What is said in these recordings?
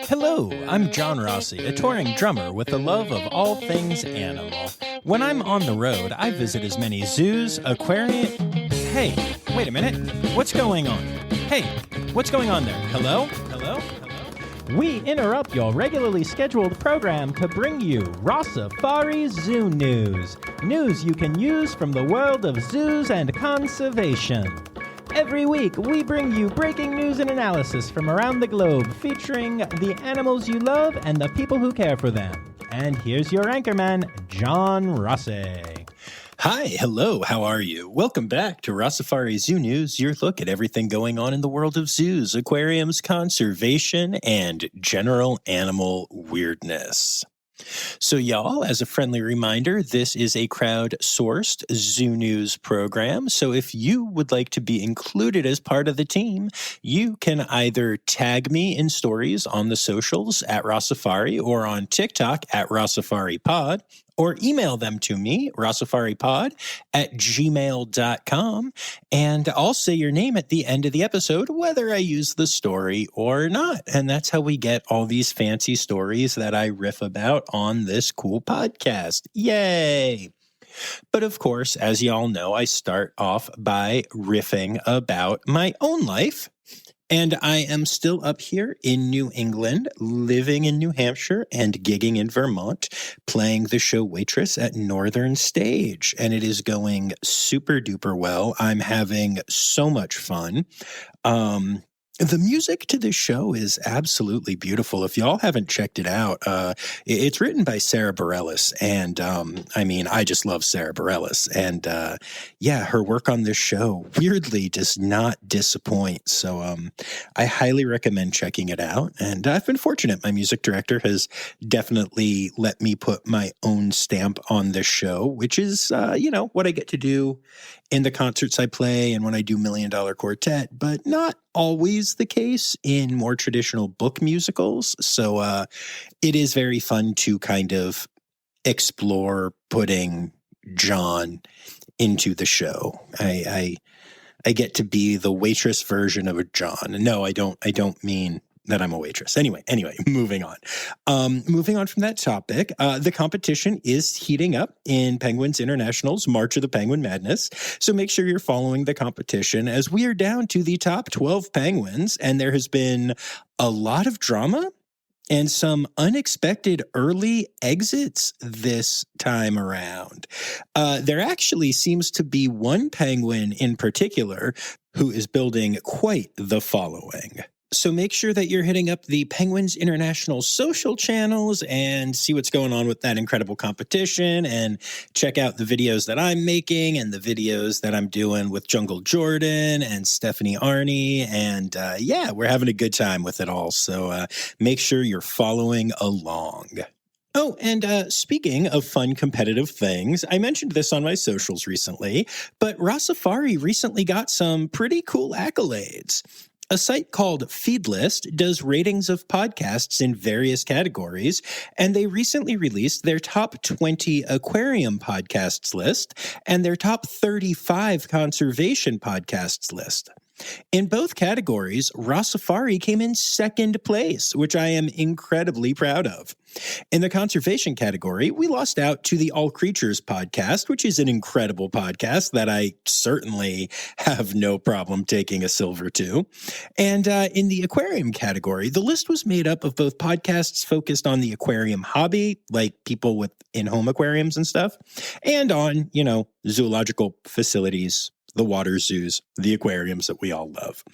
Hello, I'm John Rossi, a touring drummer with a love of all things animal. When I'm on the road, I visit as many zoos, aquariums... Hey, wait a minute. What's going on? Hey, what's going on there? Hello? Hello? We interrupt your regularly scheduled program to bring you Rossifari Zoo news. News you can use from the world of zoos and conservation. Every week, we bring you breaking news and analysis from around the globe, featuring the animals you love and the people who care for them. And here's your anchorman, John Rossi. Hi, hello, how are you? Welcome back to Rossifari Zoo News, your look at everything going on in the world of zoos, aquariums, conservation, and general animal weirdness. So y'all, as a friendly reminder, this is a crowd-sourced Zoo News program. So if you would like to be included as part of the team, you can either tag me in stories on the socials at Rossifari or on TikTok at RossifariPod, or email them to me, rossifaripod@gmail.com, and I'll say your name at the end of the episode, whether I use the story or not. And that's how we get all these fancy stories that I riff about on this cool podcast. Yay! But of course, as y'all know, I start off by riffing about my own life. And I am still up here in New England, living in New Hampshire and gigging in Vermont, playing the show Waitress at Northern Stage. And it is going super duper well. I'm having so much fun. The music to this show is absolutely beautiful. If y'all haven't checked it out, it's written by Sarah Bareilles. And I just love Sarah Bareilles. And her work on this show weirdly does not disappoint. So I highly recommend checking it out. And I've been fortunate. My music director has definitely let me put my own stamp on this show, which is, what I get to do in the concerts I play and when I do $1 Million Quartet, but not always the case in more traditional book musicals. So it is very fun to kind of explore putting John into the show. I get to be the waitress version of a John. No, I don't mean that I'm a waitress. Anyway, moving on. Moving on from that topic, the competition is heating up in Penguins International's March of the Penguin Madness. So make sure you're following the competition as we are down to the top 12 penguins, and there has been a lot of drama and some unexpected early exits this time around. There actually seems to be one penguin in particular who is building quite the following. So make sure that you're hitting up the Penguins International social channels and see what's going on with that incredible competition, and check out the videos that I'm making and the videos that I'm doing with Jungle Jordan and Stephanie Arney. And we're having a good time with it all. So make sure you're following along. Oh, and speaking of fun competitive things, I mentioned this on my socials recently, but Rossifari recently got some pretty cool accolades. A site called Feedlist does ratings of podcasts in various categories, and they recently released their top 20 aquarium podcasts list and their top 35 conservation podcasts list. In both categories, Rossifari came in second place, which I am incredibly proud of. In the conservation category, we lost out to the All Creatures podcast, which is an incredible podcast that I certainly have no problem taking a silver to. And in the aquarium category, the list was made up of both podcasts focused on the aquarium hobby, like people with in-home aquariums and stuff, and on, zoological facilities, the water zoos, the aquariums that we all love.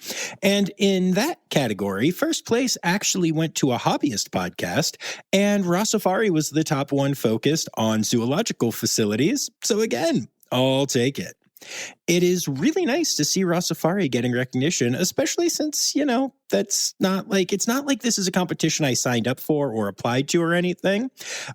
And in that category, first place actually went to a hobbyist podcast, and Rossifari was the top one focused on zoological facilities. So again, I'll take it. It is really nice to see Rossifari getting recognition, especially since, it's not like this is a competition I signed up for or applied to or anything.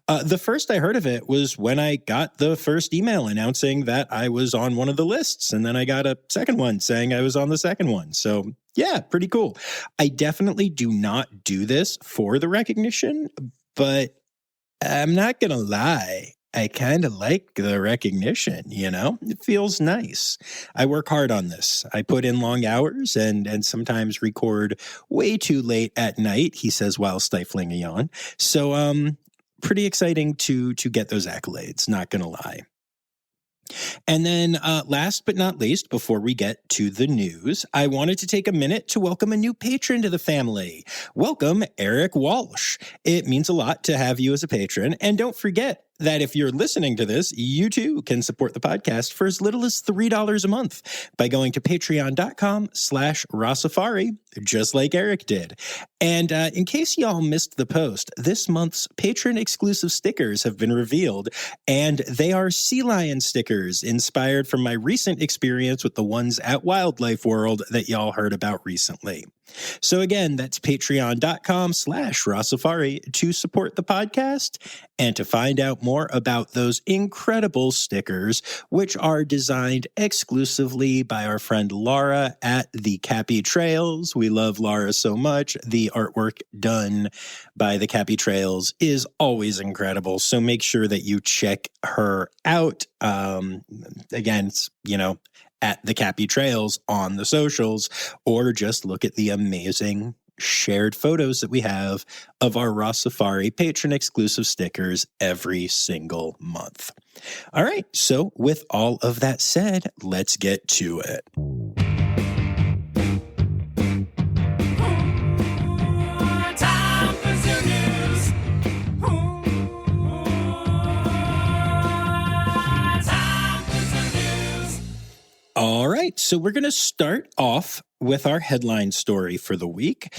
The first I heard of it was when I got the first email announcing that I was on one of the lists, and then I got a second one saying I was on the second one. So yeah, pretty cool. I definitely do not do this for the recognition, but I'm not going to lie. I kind of like the recognition, It feels nice. I work hard on this. I put in long hours and sometimes record way too late at night, he says while stifling a yawn. So, pretty exciting to get those accolades, not going to lie. And then last but not least, before we get to the news, I wanted to take a minute to welcome a new patron to the family. Welcome, Eric Walsh. It means a lot to have you as a patron. And don't forget that if you're listening to this, you too can support the podcast for as little as $3 a month by going to patreon.com/Rossifari, just like Eric did. And in case y'all missed the post, this month's patron exclusive stickers have been revealed, and they are sea lion stickers inspired from my recent experience with the ones at Wildlife World that y'all heard about recently. So again, that's patreon.com/Rossifari to support the podcast and to find out more about those incredible stickers, which are designed exclusively by our friend Laura at the Cappy Trails. We love Laura so much. The artwork done by the Cappy Trails is always incredible. So make sure that you check her out. Again, at the Cappy Trails on the socials, or just look at the amazing shared photos that we have of our Rossifari patron exclusive stickers every single month. All right, so with all of that said, let's get to it. All right, so we're going to start off with our headline story for the week.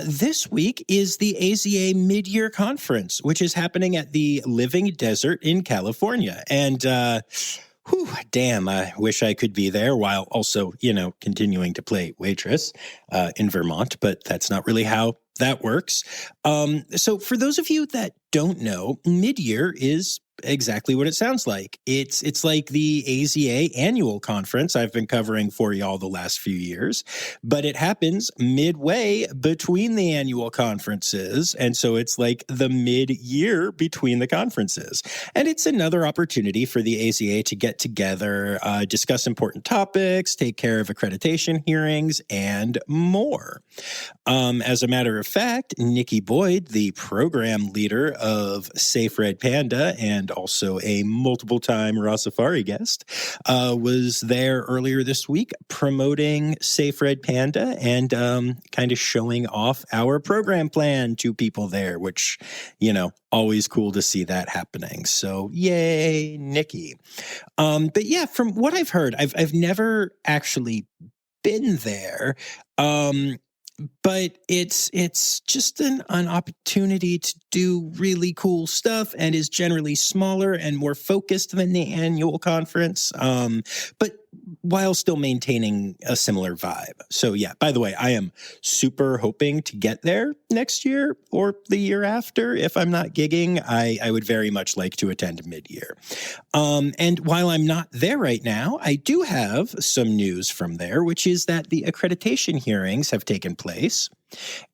This week is the AZA Mid-Year Conference, which is happening at the Living Desert in California. And damn, I wish I could be there while also, continuing to play waitress in Vermont, but that's not really how that works. So for those of you that don't know, mid-year is exactly what it sounds like. It's like the AZA annual conference I've been covering for y'all the last few years, but it happens midway between the annual conferences. And so it's like the mid-year between the conferences. And it's another opportunity for the AZA to get together, discuss important topics, take care of accreditation hearings, and more. As a matter of fact, Nikki Boyd, the program leader of Safe Red Panda and also a multiple-time Rossifari guest, was there earlier this week promoting Safe Red Panda and kind of showing off our program plan to people there, which, always cool to see that happening. So yay, Nikki. But yeah, from what I've heard, I've never actually been there. But it's just an opportunity to do really cool stuff and is generally smaller and more focused than the annual conference, but while still maintaining a similar vibe. So yeah, by the way, I am super hoping to get there next year or the year after. If I'm not gigging, I would very much like to attend mid-year. And while I'm not there right now, I do have some news from there, which is that the accreditation hearings have taken place.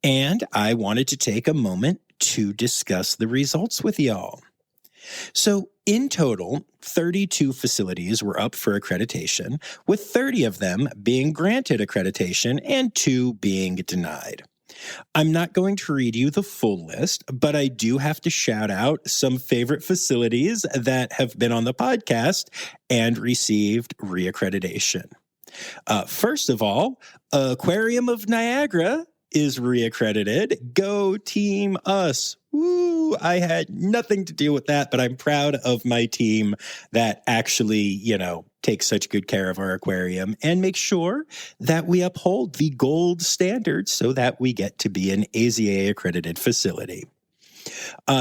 And I wanted to take a moment to discuss the results with y'all. So in total, 32 facilities were up for accreditation, with 30 of them being granted accreditation and 2 being denied. I'm not going to read you the full list, but I do have to shout out some favorite facilities that have been on the podcast and received reaccreditation. First of all, Aquarium of Niagara is reaccredited. Go Team Us. Woo! I had nothing to do with that, but I'm proud of my team that actually, takes such good care of our aquarium and make sure that we uphold the gold standards so that we get to be an AZA accredited facility.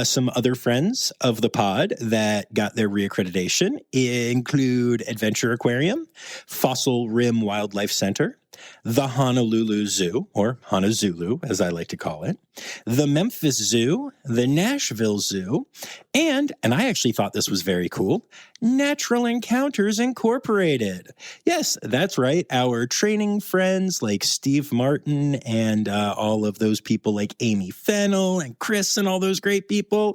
Some other friends of the pod that got their reaccreditation include Adventure Aquarium, Fossil Rim Wildlife Center, the Honolulu Zoo, or Honolulu, as I like to call it, the Memphis Zoo, the Nashville Zoo, and I actually thought this was very cool, Natural Encounters Incorporated. Yes, that's right. Our training friends like Steve Martin and all of those people like Amy Fennell and Chris and all those great people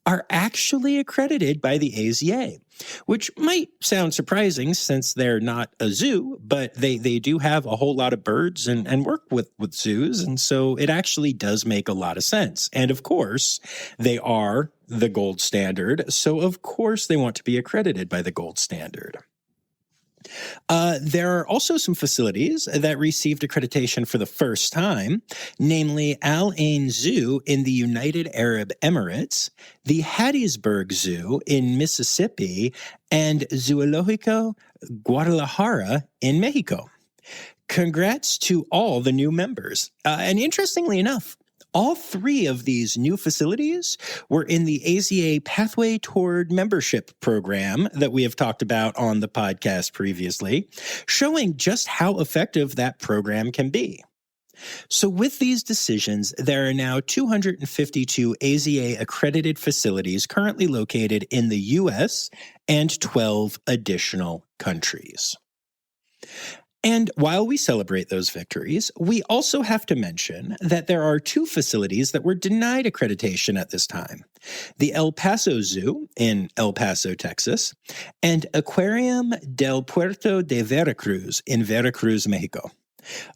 are actually accredited by the AZA. Which might sound surprising since they're not a zoo, but they do have a whole lot of birds and work with zoos. And so it actually does make a lot of sense. And of course, they are the gold standard. So of course, they want to be accredited by the gold standard. There are also some facilities that received accreditation for the first time, namely Al Ain Zoo in the United Arab Emirates, the Hattiesburg Zoo in Mississippi, and Zoológico Guadalajara in Mexico. Congrats to all the new members. And interestingly enough, all three of these new facilities were in the AZA Pathway Toward Membership program that we have talked about on the podcast previously, showing just how effective that program can be. So with these decisions, there are now 252 AZA accredited facilities currently located in the U.S. and 12 additional countries. And while we celebrate those victories, we also have to mention that there are two facilities that were denied accreditation at this time. The El Paso Zoo in El Paso, Texas, and Aquarium del Puerto de Veracruz in Veracruz, Mexico.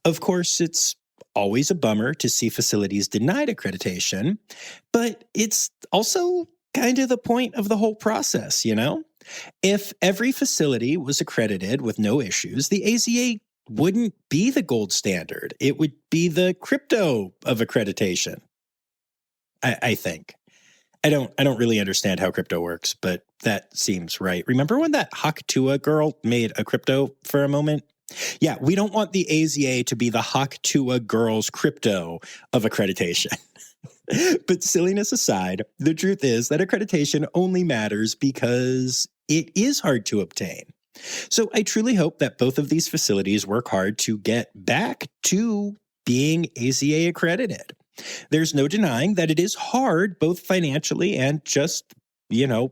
Of course, it's always a bummer to see facilities denied accreditation, but it's also kind of the point of the whole process, you know? If every facility was accredited with no issues, the AZA wouldn't be the gold standard. It would be the crypto of accreditation. I think. I don't really understand how crypto works, but that seems right. Remember when that Haktua girl made a crypto for a moment? Yeah, we don't want the AZA to be the Haktua girl's crypto of accreditation. But silliness aside, the truth is that accreditation only matters because it is hard to obtain. So I truly hope that both of these facilities work hard to get back to being AZA accredited. There's no denying that it is hard, both financially and just,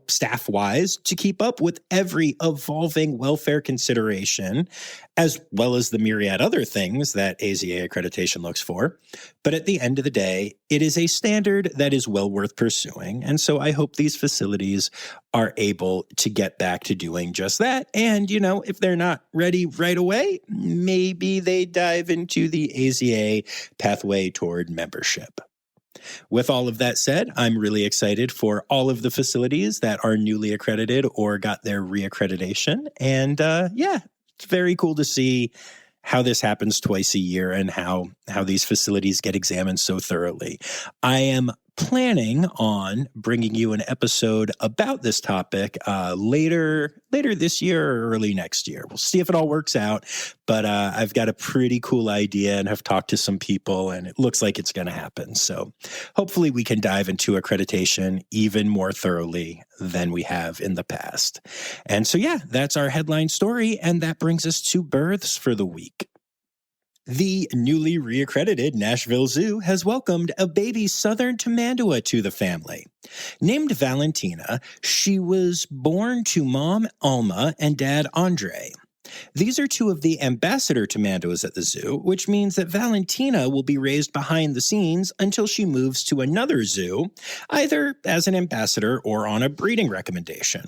staff-wise, to keep up with every evolving welfare consideration, as well as the myriad other things that AZA accreditation looks for. But at the end of the day, it is a standard that is well worth pursuing. And so I hope these facilities are able to get back to doing just that. And, if they're not ready right away, maybe they dive into the AZA pathway toward membership. With all of that said, I'm really excited for all of the facilities that are newly accredited or got their reaccreditation. And it's very cool to see how this happens twice a year and how these facilities get examined so thoroughly. I am planning on bringing you an episode about this topic later this year or early next year. We'll see if it all works out, but I've got a pretty cool idea and have talked to some people, and it looks like it's going to happen. So hopefully we can dive into accreditation even more thoroughly than we have in the past. And so, that's our headline story, and that brings us to births for the week. The newly reaccredited Nashville Zoo has welcomed a baby southern tamandua to the family. Named Valentina, she was born to mom Alma and dad Andre. These are two of the ambassador tamanduas at the zoo, which means that Valentina will be raised behind the scenes until she moves to another zoo, either as an ambassador or on a breeding recommendation.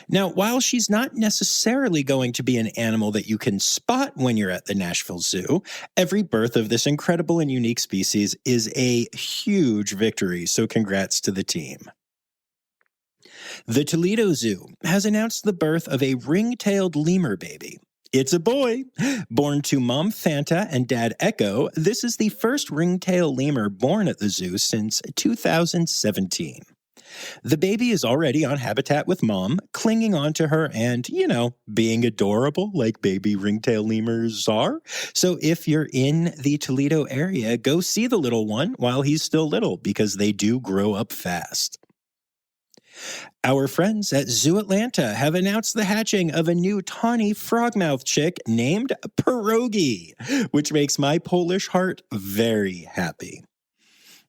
Now, while she's not necessarily going to be an animal that you can spot when you're at the Nashville Zoo, every birth of this incredible and unique species is a huge victory, so congrats to the team. The Toledo Zoo has announced the birth of a ring-tailed lemur baby. It's a boy. Born to mom Fanta and dad Echo, this is the first ring-tailed lemur born at the zoo since 2017. The baby is already on habitat with mom, clinging onto her and, being adorable like baby ringtail lemurs are. So if you're in the Toledo area, go see the little one while he's still little because they do grow up fast. Our friends at ZooAtlanta have announced the hatching of a new tawny frogmouth chick named Pierogi, which makes my Polish heart very happy.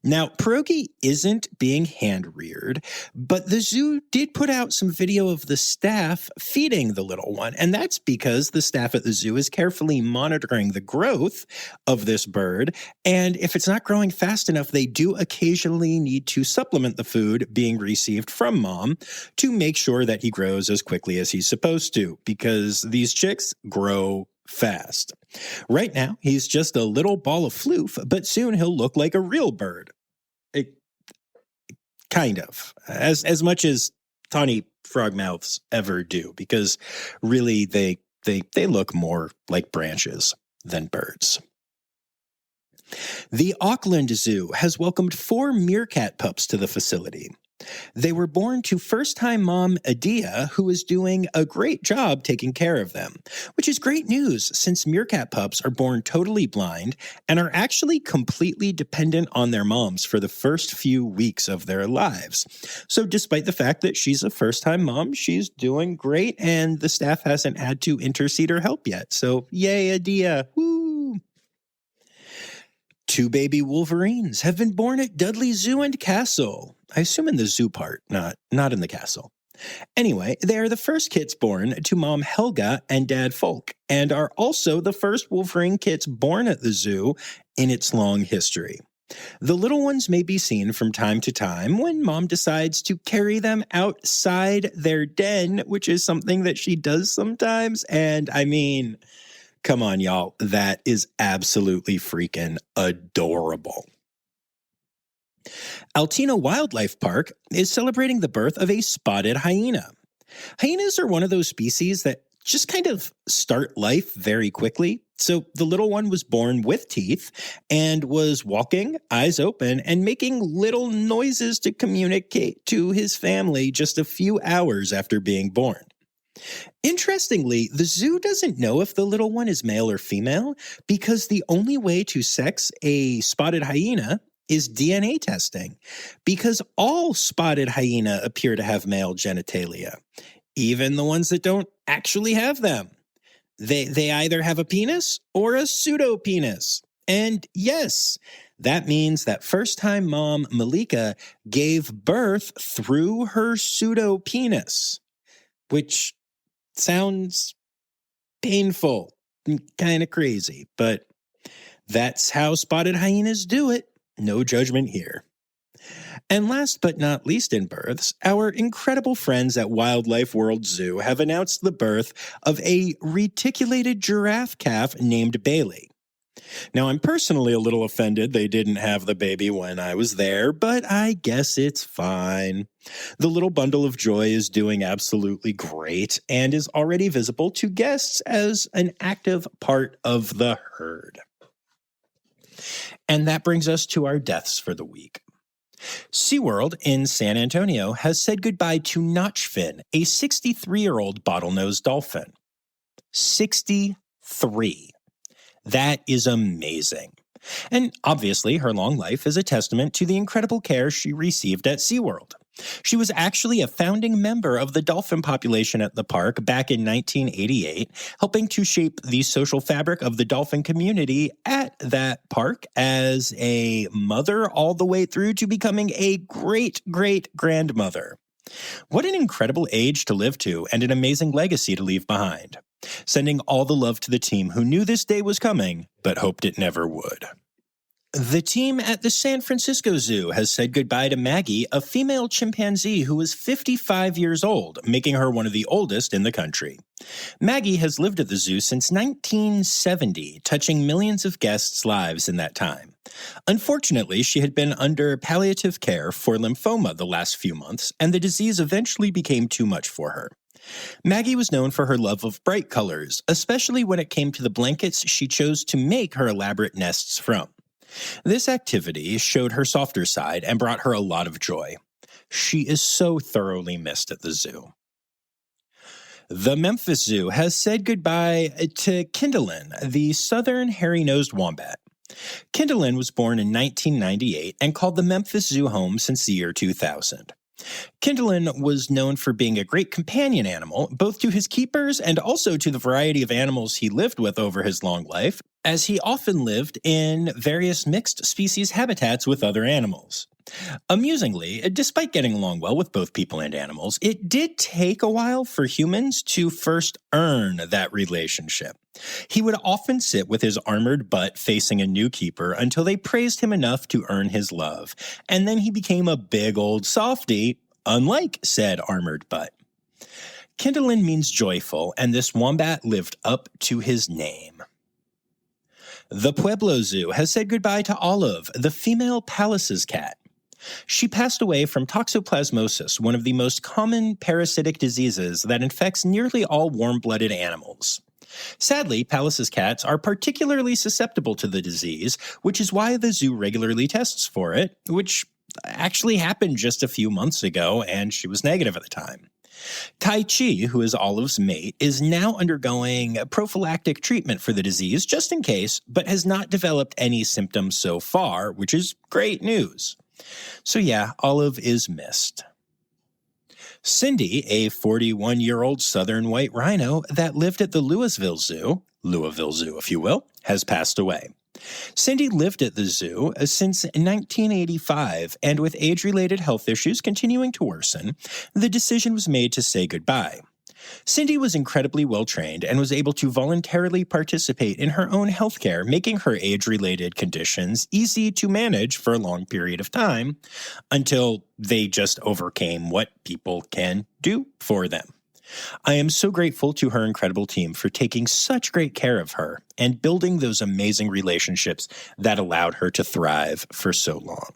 Now, Pierogi isn't being hand-reared, but the zoo did put out some video of the staff feeding the little one, and that's because the staff at the zoo is carefully monitoring the growth of this bird, and if it's not growing fast enough, they do occasionally need to supplement the food being received from mom to make sure that he grows as quickly as he's supposed to, because these chicks grow fast. Right now, he's just a little ball of floof, but soon he'll look like a real bird. Kind of. As much as tawny frogmouths ever do, because really they look more like branches than birds. The Auckland Zoo has welcomed 4 meerkat pups to the facility. They were born to first-time mom Adia, who is doing a great job taking care of them, which is great news since meerkat pups are born totally blind and are actually completely dependent on their moms for the first few weeks of their lives. So despite the fact that she's a first-time mom, she's doing great and the staff hasn't had to intercede or help yet. So yay, Adia. Woo! 2 baby wolverines have been born at Dudley Zoo and Castle. I assume in the zoo part, not in the castle. Anyway, they are the first kits born to mom Helga and dad Folk, and are also the first wolverine kits born at the zoo in its long history. The little ones may be seen from time to time when mom decides to carry them outside their den, which is something that she does sometimes, and I mean, come on, y'all, that is absolutely freaking adorable. Altina Wildlife Park is celebrating the birth of a spotted hyena. Hyenas are one of those species that just kind of start life very quickly. So the little one was born with teeth and was walking, eyes open, and making little noises to communicate to his family just a few hours after being born. Interestingly, the zoo doesn't know if the little one is male or female because the only way to sex a spotted hyena is DNA testing, because all spotted hyena appear to have male genitalia, even the ones that don't actually have them. They either have a penis or a pseudopenis. And yes, that means that first-time mom Malika gave birth through her pseudopenis, which sounds painful and kind of crazy, but that's how spotted hyenas do it. No judgment here. And last but not least in births, our incredible friends at Wildlife World Zoo have announced the birth of a reticulated giraffe calf named Bailey. Now, I'm personally a little offended they didn't have the baby when I was there, but I guess it's fine. The little bundle of joy is doing absolutely great and is already visible to guests as an active part of the herd. And that brings us to our deaths for the week. SeaWorld in San Antonio has said goodbye to Notchfin, a 63-year-old bottlenose dolphin. 63. That is amazing. And obviously, her long life is a testament to the incredible care she received at SeaWorld. She was actually a founding member of the dolphin population at the park back in 1988, helping to shape the social fabric of the dolphin community at that park as a mother all the way through to becoming a great-great-grandmother. What an incredible age to live to and an amazing legacy to leave behind. Sending all the love to the team who knew this day was coming, but hoped it never would. The team at the San Francisco Zoo has said goodbye to Maggie, a female chimpanzee who was 55 years old, making her one of the oldest in the country. Maggie has lived at the zoo since 1970, touching millions of guests' lives in that time. Unfortunately, she had been under palliative care for lymphoma the last few months, and the disease eventually became too much for her. Maggie was known for her love of bright colors, especially when it came to the blankets she chose to make her elaborate nests from. This activity showed her softer side and brought her a lot of joy. She is so thoroughly missed at the zoo. The Memphis Zoo has said goodbye to Kindlin, the southern hairy-nosed wombat. Kindlin was born in 1998 and called the Memphis Zoo home since the year 2000. Kindlin was known for being a great companion animal, both to his keepers and also to the variety of animals he lived with over his long life, as he often lived in various mixed species habitats with other animals. Amusingly, despite getting along well with both people and animals, it did take a while for humans to first earn that relationship. He would often sit with his armored butt facing a new keeper until they praised him enough to earn his love, and then he became a big old softy, unlike said armored butt. Kindlin means joyful, and this wombat lived up to his name. The Pueblo Zoo has said goodbye to Olive, the female Pallas's cat. She passed away from toxoplasmosis, one of the most common parasitic diseases that infects nearly all warm-blooded animals. Sadly, Pallas's cats are particularly susceptible to the disease, which is why the zoo regularly tests for it, which actually happened just a few months ago, and she was negative at the time. Tai Chi, who is Olive's mate, is now undergoing prophylactic treatment for the disease just in case, but has not developed any symptoms so far, which is great news. So yeah, Olive is missed. Cindy, a 41-year-old southern white rhino that lived at the Louisville Zoo if you will, has passed away. Cindy lived at the zoo since 1985, and with age-related health issues continuing to worsen, the decision was made to say goodbye. Cindy was incredibly well-trained and was able to voluntarily participate in her own healthcare, making her age-related conditions easy to manage for a long period of time until they just overcame what people can do for them. I am so grateful to her incredible team for taking such great care of her and building those amazing relationships that allowed her to thrive for so long.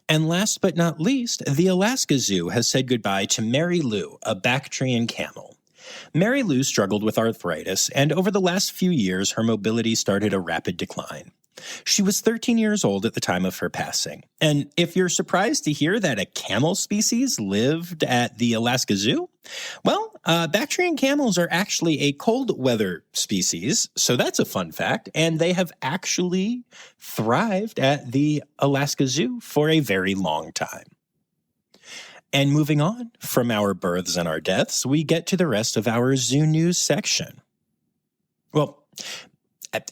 And last but not least, the Alaska Zoo has said goodbye to Mary Lou, a Bactrian camel. Mary Lou struggled with arthritis, and over the last few years, her mobility started a rapid decline. She was 13 years old at the time of her passing. And if you're surprised to hear that a camel species lived at the Alaska Zoo, well, Bactrian camels are actually a cold weather species, so that's a fun fact, and they have actually thrived at the Alaska Zoo for a very long time. And moving on from our births and our deaths, we get to the rest of our zoo news section. Well,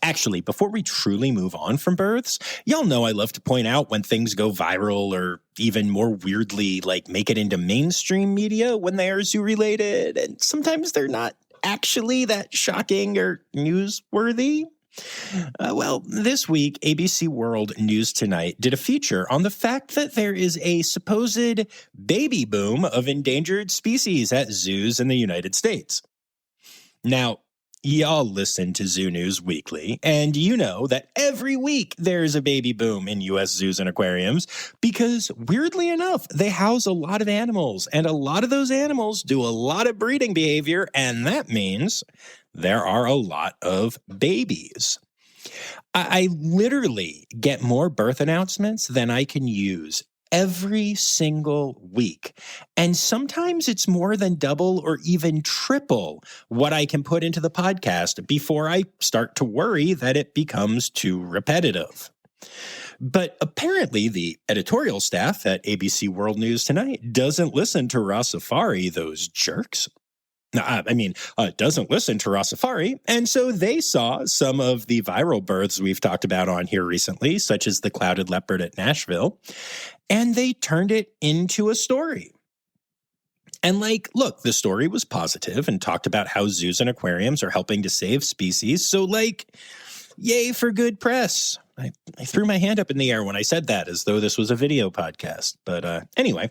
actually, before we truly move on from births, y'all know I love to point out when things go viral or even more weirdly, like make it into mainstream media when they are zoo-related, and sometimes they're not actually that shocking or newsworthy. Well, this week, ABC World News Tonight did a feature on the fact that there is a supposed baby boom of endangered species at zoos in the United States. Now, y'all listen to Zoo News Weekly, and you know that every week there's a baby boom in U.S. zoos and aquariums because, weirdly enough, they house a lot of animals, and a lot of those animals do a lot of breeding behavior, and that means there are a lot of babies. I literally get more birth announcements than I can use every single week. And sometimes it's more than double or even triple what I can put into the podcast before I start to worry that it becomes too repetitive. But apparently the editorial staff at ABC World News Tonight doesn't listen to Rossifari, those jerks. Doesn't listen to Rossifari, and so they saw some of the viral births we've talked about on here recently, such as the clouded leopard at Nashville, and they turned it into a story. And look, the story was positive and talked about how zoos and aquariums are helping to save species, so yay for good press. I threw my hand up in the air when I said that, as though this was a video podcast. But anyway,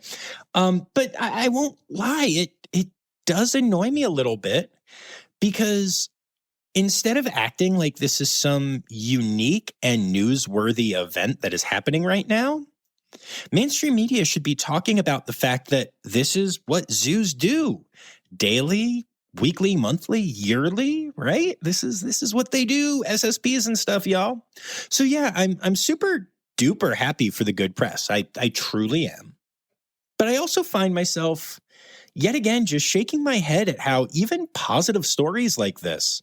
but I won't lie, it does annoy me a little bit because instead of acting like this is some unique and newsworthy event that is happening right now, mainstream media should be talking about the fact that this is what zoos do. Daily, weekly, monthly, yearly, right? This is what they do, SSPs and stuff, y'all. So yeah, I'm super duper happy for the good press. I truly am. But I also find myself yet again just shaking my head at how even positive stories like this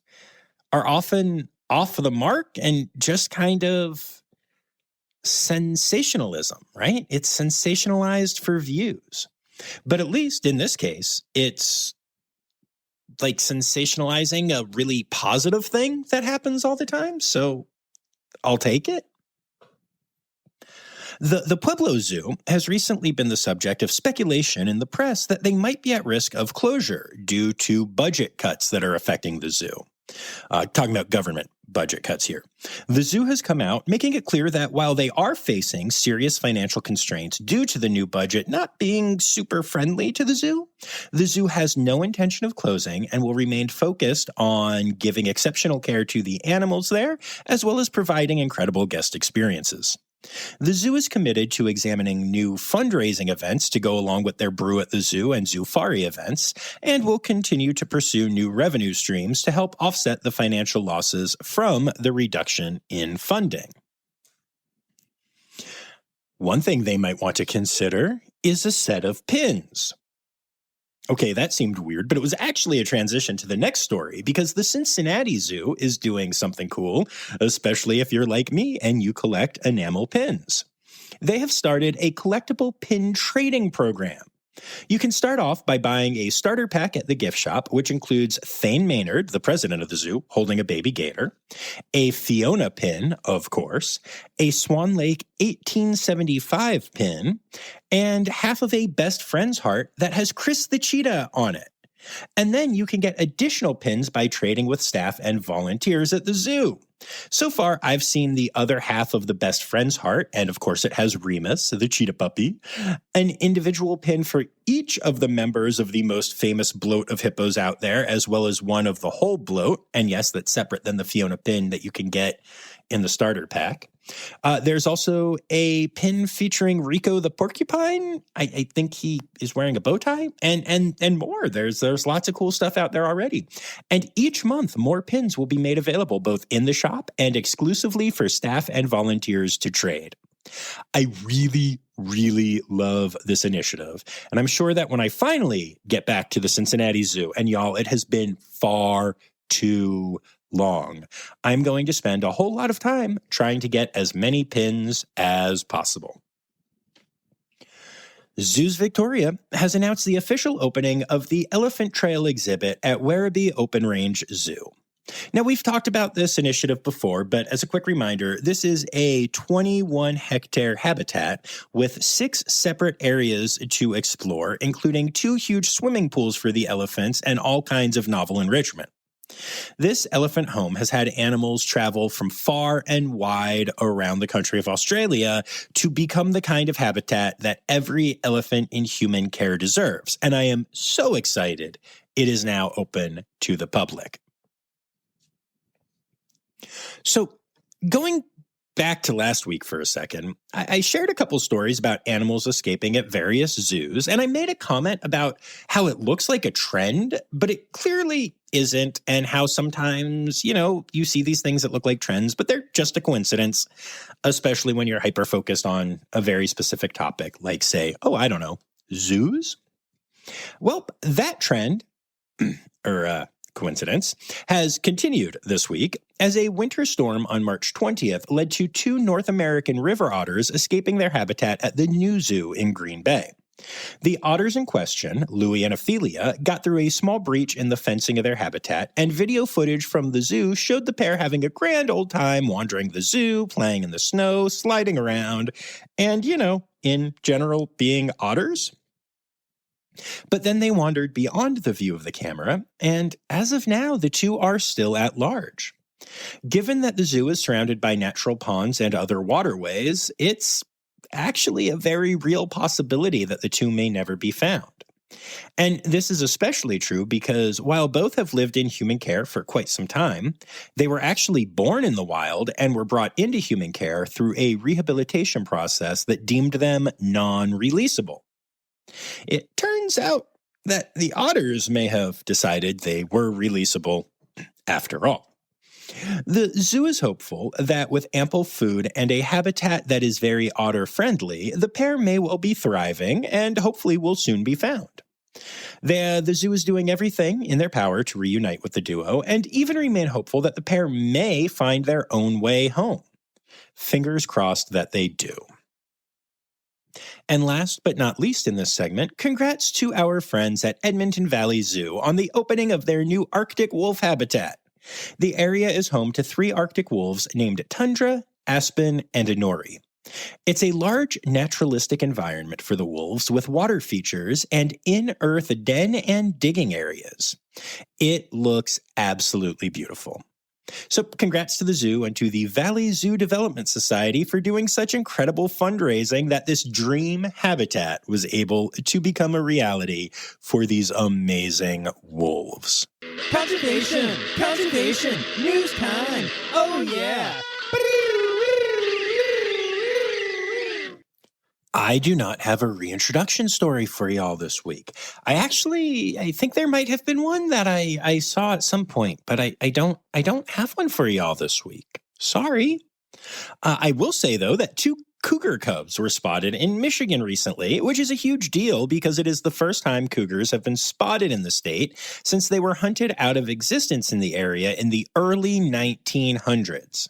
are often off the mark and just kind of sensationalism, right? It's sensationalized for views. But at least in this case, it's like sensationalizing a really positive thing that happens all the time. So I'll take it. The Pueblo Zoo has recently been the subject of speculation in the press that they might be at risk of closure due to budget cuts that are affecting the zoo. Talking about government budget cuts here. The zoo has come out making it clear that while they are facing serious financial constraints due to the new budget not being super friendly to the zoo has no intention of closing and will remain focused on giving exceptional care to the animals there, as well as providing incredible guest experiences. The zoo is committed to examining new fundraising events to go along with their Brew at the Zoo and Zoofari events, and will continue to pursue new revenue streams to help offset the financial losses from the reduction in funding. One thing they might want to consider is a set of pins. Okay, that seemed weird, but it was actually a transition to the next story because the Cincinnati Zoo is doing something cool, especially if you're like me and you collect enamel pins. They have started a collectible pin trading program. You can start off by buying a starter pack at the gift shop, which includes Thane Maynard, the president of the zoo, holding a baby gator, a Fiona pin, of course, a Swan Lake 1875 pin, and half of a best friend's heart that has Chris the cheetah on it. And then you can get additional pins by trading with staff and volunteers at the zoo. So far, I've seen the other half of the best friend's heart, and of course it has Remus, the cheetah puppy, an individual pin for each of the members of the most famous bloat of hippos out there, as well as one of the whole bloat, and yes, that's separate than the Fiona pin that you can get in the starter pack. There's also a pin featuring Rico the porcupine. I think he is wearing a bow tie, and more. There's lots of cool stuff out there already. And each month, more pins will be made available both in the shop and exclusively for staff and volunteers to trade. I really, really love this initiative. And I'm sure that when I finally get back to the Cincinnati Zoo, and y'all, it has been far too long, I'm going to spend a whole lot of time trying to get as many pins as possible. Zoos Victoria has announced the official opening of the Elephant Trail exhibit at Werribee Open Range Zoo. Now, we've talked about this initiative before, but as a quick reminder, this is a 21-hectare habitat with 6 separate areas to explore, including 2 huge swimming pools for the elephants and all kinds of novel enrichment. This elephant home has had animals travel from far and wide around the country of Australia to become the kind of habitat that every elephant in human care deserves. And I am so excited it is now open to the public. So, going back to last week for a second, I shared a couple stories about animals escaping at various zoos, and I made a comment about how it looks like a trend, but it clearly isn't, and how sometimes, you see these things that look like trends, but they're just a coincidence, especially when you're hyper-focused on a very specific topic, like, say, zoos? Well, that trend, or coincidence, has continued this week as a winter storm on March 20th led to 2 North American river otters escaping their habitat at the new zoo in Green Bay. The otters in question, Louie and Ophelia, got through a small breach in the fencing of their habitat, and video footage from the zoo showed the pair having a grand old time wandering the zoo, playing in the snow, sliding around, and, in general, being otters. But then they wandered beyond the view of the camera, and as of now, the 2 are still at large. Given that the zoo is surrounded by natural ponds and other waterways, it's actually a very real possibility that the 2 may never be found. And this is especially true because while both have lived in human care for quite some time, they were actually born in the wild and were brought into human care through a rehabilitation process that deemed them non-releasable. It turns out that the otters may have decided they were releasable after all. The zoo is hopeful that with ample food and a habitat that is very otter-friendly, the pair may well be thriving and hopefully will soon be found. The zoo is doing everything in their power to reunite with the duo and even remain hopeful that the pair may find their own way home. Fingers crossed that they do. And last but not least in this segment, congrats to our friends at Edmonton Valley Zoo on the opening of their new Arctic wolf habitat. The area is home to 3 Arctic wolves named Tundra, Aspen, and Inori. It's a large naturalistic environment for the wolves with water features and in-earth den and digging areas. It looks absolutely beautiful. So congrats to the zoo and to the Valley Zoo Development Society for doing such incredible fundraising that this dream habitat was able to become a reality for these amazing wolves. Conservation! Conservation! News time! Oh yeah! I do not have a reintroduction story for y'all this week. I think there might have been one that I saw at some point, but I don't have one for y'all this week. Sorry. I will say, though, that 2 cougar cubs were spotted in Michigan recently, which is a huge deal because it is the first time cougars have been spotted in the state since they were hunted out of existence in the area in the early 1900s.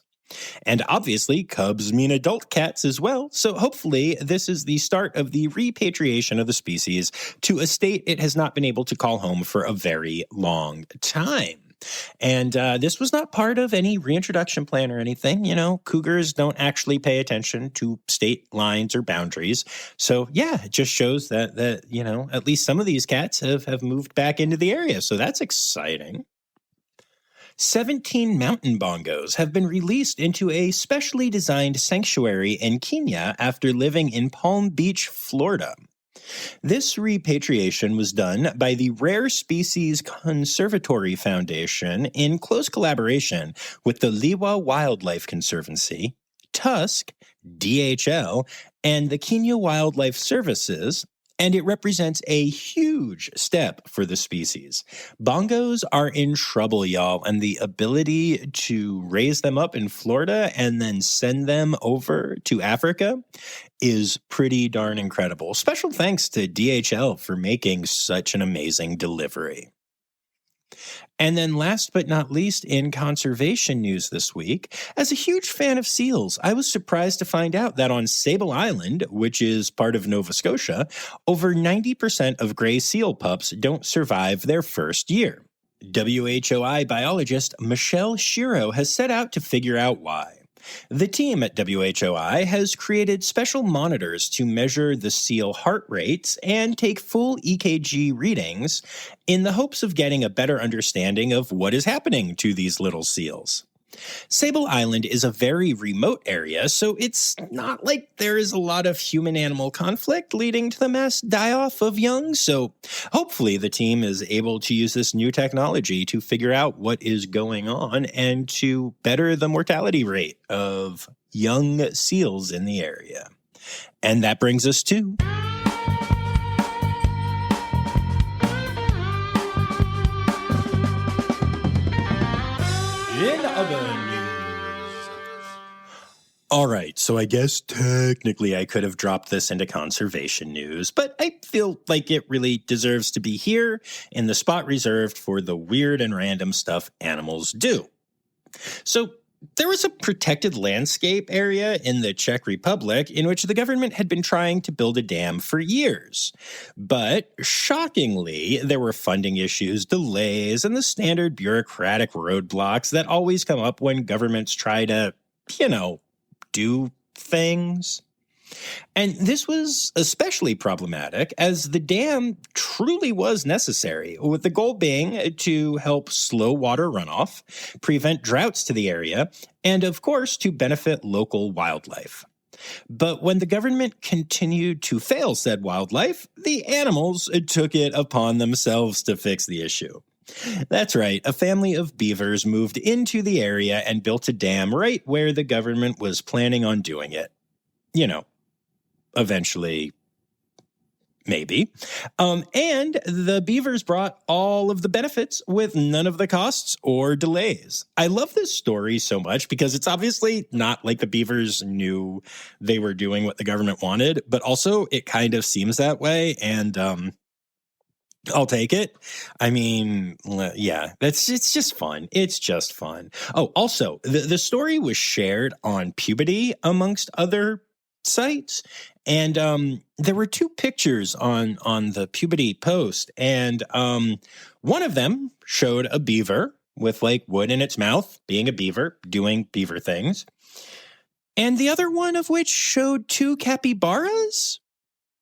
And obviously, cubs mean adult cats as well, so hopefully this is the start of the repatriation of the species to a state it has not been able to call home for a very long time. And this was not part of any reintroduction plan or anything. You know, cougars don't actually pay attention to state lines or boundaries. So, yeah, it just shows that you know, at least some of these cats have moved back into the area. So that's exciting. 17 mountain bongos have been released into a specially designed sanctuary in Kenya after living in Palm Beach, Florida. This repatriation was done by the Rare Species Conservatory Foundation in close collaboration with the Liwa Wildlife Conservancy, Tusk, DHL, and the Kenya Wildlife Services, and it represents a huge step for the species. Bongos are in trouble, y'all, and the ability to raise them up in Florida and then send them over to Africa is pretty darn incredible. Special thanks to DHL for making such an amazing delivery. And then last but not least in conservation news this week, as a huge fan of seals, I was surprised to find out that on Sable Island, which is part of Nova Scotia, over 90% of gray seal pups don't survive their first year. WHOI biologist Michelle Shiro has set out to figure out why. The team at WHOI has created special monitors to measure the seal heart rates and take full EKG readings in the hopes of getting a better understanding of what is happening to these little seals. Sable Island is a very remote area, so it's not like there is a lot of human-animal conflict leading to the mass die-off of young, so hopefully the team is able to use this new technology to figure out what is going on and to better the mortality rate of young seals in the area. And that brings us to... In other news. All right, so I guess technically I could have dropped this into conservation news, but I feel like it really deserves to be here in the spot reserved for the weird and random stuff animals do. So there was a protected landscape area in the Czech Republic in which the government had been trying to build a dam for years. But shockingly, there were funding issues, delays, and the standard bureaucratic roadblocks that always come up when governments try to, do things. And this was especially problematic as the dam truly was necessary, with the goal being to help slow water runoff, prevent droughts to the area, and of course to benefit local wildlife. But when the government continued to fail said wildlife, the animals took it upon themselves to fix the issue. That's right, a family of beavers moved into the area and built a dam right where the government was planning on doing it. Eventually, maybe. And the beavers brought all of the benefits with none of the costs or delays. I love this story so much because it's obviously not like the beavers knew they were doing what the government wanted, but also it kind of seems that way. And I'll take it. I mean, yeah, it's just fun. It's just fun. Oh, also, the story was shared on Puberty amongst other sites, and there were two pictures on the Puberty post, and one of them showed a beaver with like wood in its mouth, being a beaver, doing beaver things, and the other one of which showed two capybaras.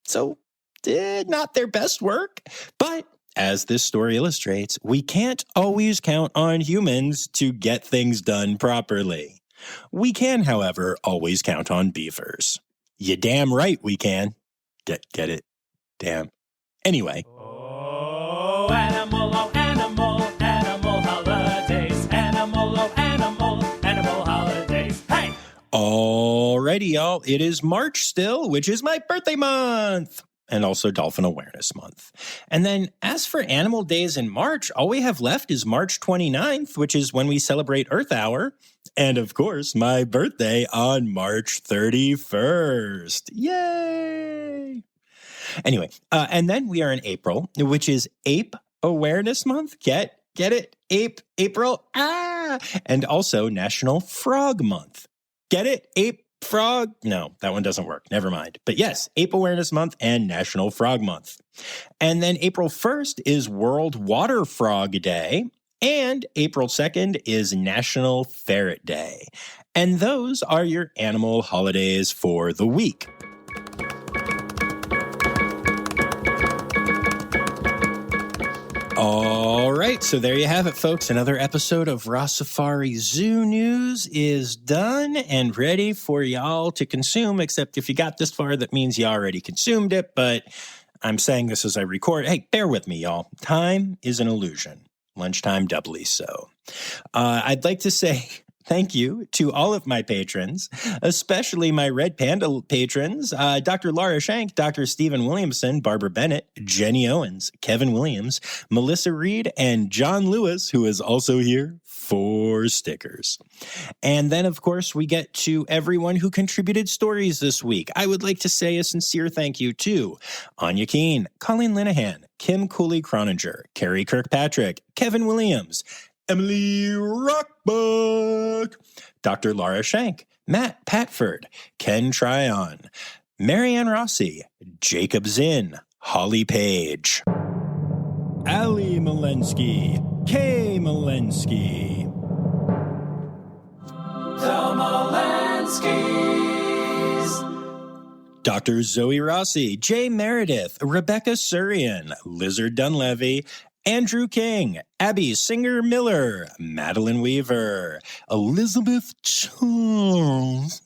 So, not their best work, but as this story illustrates, we can't always count on humans to get things done properly. We can, however, always count on beavers. You damn right we can. Get it? Damn. Anyway. Oh, animal holidays. Animal holidays. Hey! Alrighty, y'all. It is March still, which is my birthday month. And also Dolphin Awareness Month. And then as for animal days in March, all we have left is March 29th, which is when we celebrate Earth Hour. And of course, my birthday on March 31st. Yay! Anyway, and then we are in April, which is Ape Awareness Month. Get it? April. And also National Frog Month. Get it? Frog? No, that one doesn't work. Never mind. But yes, Ape Awareness Month and National Frog Month. And then April 1st is World Water Frog Day. And April 2nd is National Ferret Day. And those are your animal holidays for the week. All right, so there you have it, folks. Another episode of Rossifari Zoo News is done and ready for y'all to consume, except if you got this far, that means you already consumed it, but I'm saying this as I record. Hey, bear with me, y'all. Time is an illusion. Lunchtime doubly so. I'd like to say thank you to all of my patrons, especially my Red Panda patrons, Dr. Laura Shank, Dr. Stephen Williamson, Barbara Bennett, Jenny Owens, Kevin Williams, Melissa Reed, and John Lewis, who is also here for stickers. And then, of course, we get to everyone who contributed stories this week. I would like to say a sincere thank you to Anya Keene, Colleen Linehan, Kim Cooley-Croninger, Carrie Kirkpatrick, Kevin Williams, Emily Rockbook, Dr. Laura Shank, Matt Patford, Ken Tryon, Marianne Rossi, Jacob Zinn, Holly Page, Ali Malensky, Kay Malensky, The Malenskys. Dr. Zoe Rossi, Jay Meredith, Rebecca Surian, Lizard Dunlevy, Andrew King, Abby Singer Miller, Madeline Weaver, Elizabeth Charles,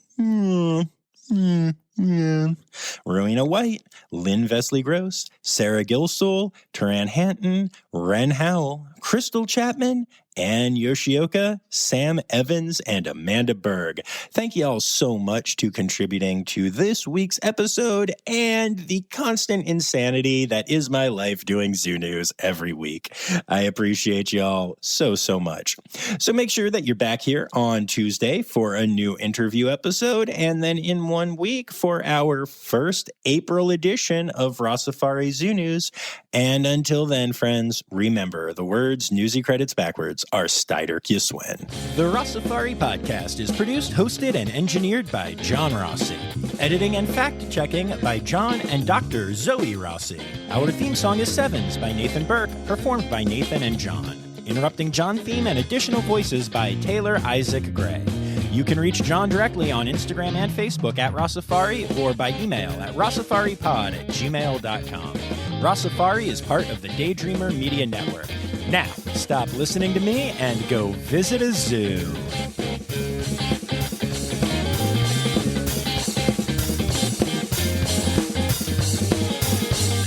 Rowena White, Lynn Vesley Gross, Sarah Gilsoul, Taran Hanton, Ren Howell, Crystal Chapman, Ann Yoshioka, Sam Evans, and Amanda Berg. Thank you all so much to contributing to this week's episode and the constant insanity that is my life doing Zoo News every week. I appreciate y'all so much. So make sure that you're back here on Tuesday for a new interview episode, and then in 1 week for our first April edition of Rossifari Zoo News. And until then, friends, remember the words newsy credits backwards are Steider Kiswin. The Rossifari podcast is produced, hosted, and engineered by John Rossi. Editing and fact-checking by John and Dr. Zoe Rossi. Our theme song is Sevens by Nathan Burke, performed by Nathan and John. Interrupting John theme and additional voices by Taylor Isaac Gray. You can reach John directly on Instagram and Facebook at Rossifari or by email at rossifaripod@gmail.com. Rossifari is part of the Daydreamer Media Network. Now, stop listening to me and go visit a zoo.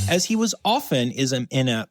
As he was often in a